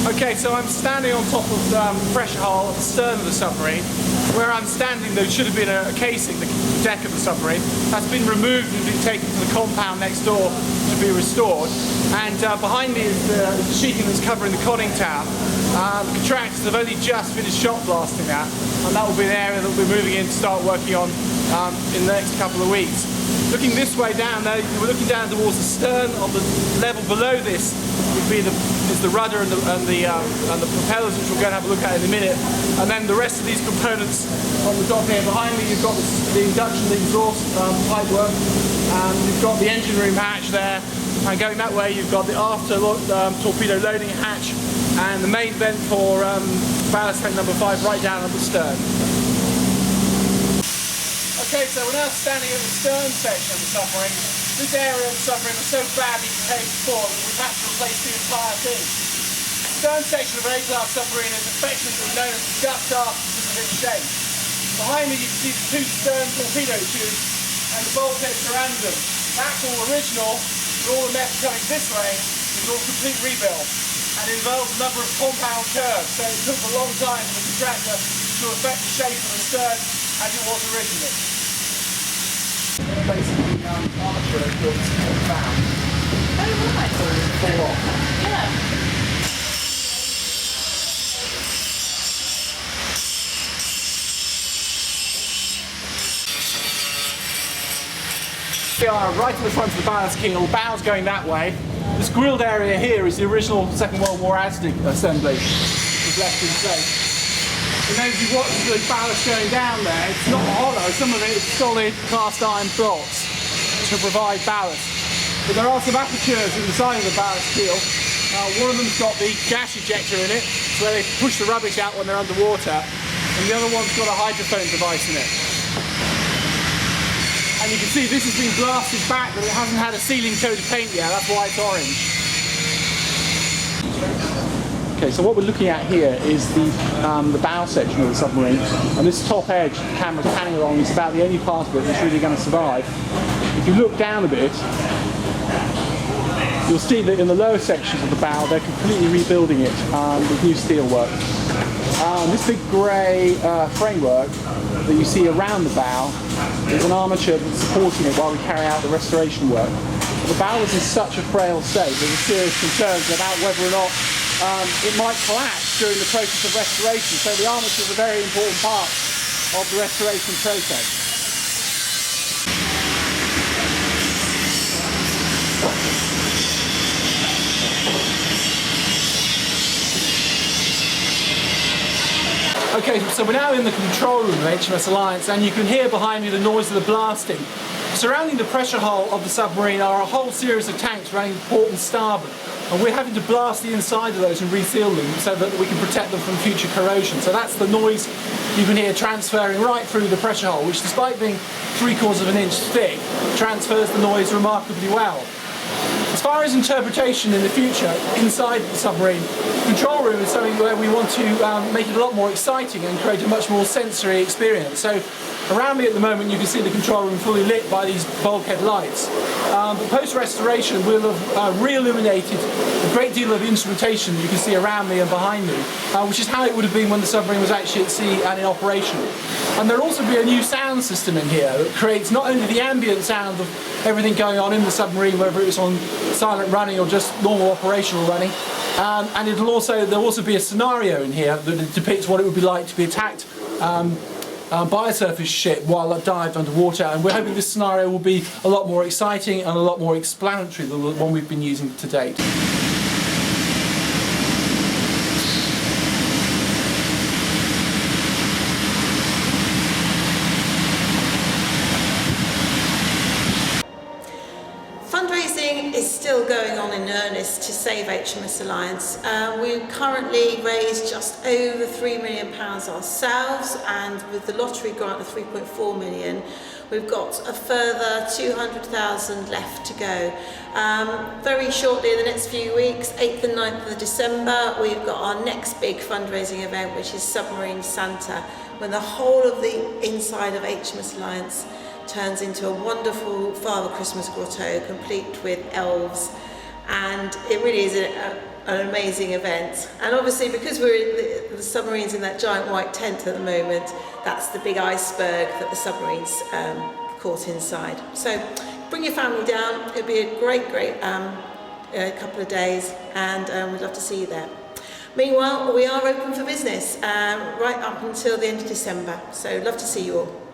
Okay, so I'm standing on top of the pressure hull at the stern of the submarine. Where I'm standing, there should have been a casing, the deck of the submarine. That's been removed and been taken to the compound next door to be restored. And behind me is the sheeting that's covering the conning tower. The contractors have only just finished shot blasting that, and that will be an area that we'll be moving in to start working on in the next couple of weeks. Looking this way down there, we're looking down towards the stern. On the level below this would be the rudder and the propellers, which we're going to have a look at in a minute. And then the rest of these components on the dock here behind me, you've got the induction, the exhaust pipe work, you've got the engine room hatch there, and going that way you've got the after torpedo loading hatch and the main vent for ballast tank number 5 right down at the stern. Okay, so we're now standing at the stern section of the submarine. This area of the submarine was so badly behaved before that we've had to replace the entire thing. The stern section of an A-class submarine is affectionately known as the gut shaft because of its shape. Behind me you can see the 2 stern torpedo tubes and the bulkhead surrounding them. That's all original, but all the metal coming this way is all complete rebuild and involves a number of compound curves, so it took a long time for the contractor to affect the shape of the stern as it was originally. Basically, armature is built to the bow. Oh, right. So it doesn't fall off. Yeah. We are right at the front of the ballast keel, bow's going that way. This grilled area here is the original Second World War assembly, which was left in place. And then if you watch the ballast going down there, it's not hollow, some of it is solid cast iron blocks to provide ballast. But there are some apertures in the side of the ballast keel. One of them's got the gas ejector in it, so where they push the rubbish out when they're underwater, and the other one's got a hydrophone device in it. And you can see this has been blasted back, but it hasn't had a sealing coat of paint yet, that's why it's orange. Okay, so what we're looking at here is the bow section of the submarine, and this top edge the camera's panning along is about the only part of it that's really going to survive. If you look down a bit, you'll see that in the lower sections of the bow they're completely rebuilding it with new steel work. This big grey framework that you see around the bow is an armature that's supporting it while we carry out the restoration work. But the bow is in such a frail state there's serious concerns about whether or not it might collapse during the process of restoration, so the armature is a very important part of the restoration process. Okay, so we're now in the control room of HMS Alliance, and you can hear behind me the noise of the blasting. Surrounding the pressure hull of the submarine are a whole series of tanks running port and starboard, and we're having to blast the inside of those and reseal them so that we can protect them from future corrosion. So that's the noise you can hear transferring right through the pressure hull, which despite being 3/4 of an inch thick, transfers the noise remarkably well. As far as interpretation in the future, inside the submarine, the control room is something where we want to make it a lot more exciting and create a much more sensory experience. So around me at the moment you can see the control room fully lit by these bulkhead lights. But post-restoration we'll have re-illuminated a great deal of the instrumentation you can see around me and behind me, which is how it would have been when the submarine was actually at sea and in operation. And there'll also be a new sound system in here that creates not only the ambient sound of everything going on in the submarine, whether it was on silent running or just normal operational running, and there'll also be a scenario in here that depicts what it would be like to be attacked by a surface ship while dived underwater, and we're hoping this scenario will be a lot more exciting and a lot more explanatory than the one we've been using to date. Fundraising is still going on in earnest to save HMS Alliance. We've currently raised just over £3 million ourselves, and with the lottery grant of £3.4 million, we've got a further £200,000 left to go. Very shortly, in the next few weeks, 8th and 9th of December, we've got our next big fundraising event, which is Submarine Santa, when the whole of the inside of HMS Alliance turns into a wonderful Father Christmas grotto, complete with elves, and it really is an amazing event. And obviously, because the submarine's in that giant white tent at the moment, that's the big iceberg that the submarine's caught inside. So bring your family down. It'll be a great couple of days, and we'd love to see you there. Meanwhile, we are open for business right up until the end of December, so love to see you all.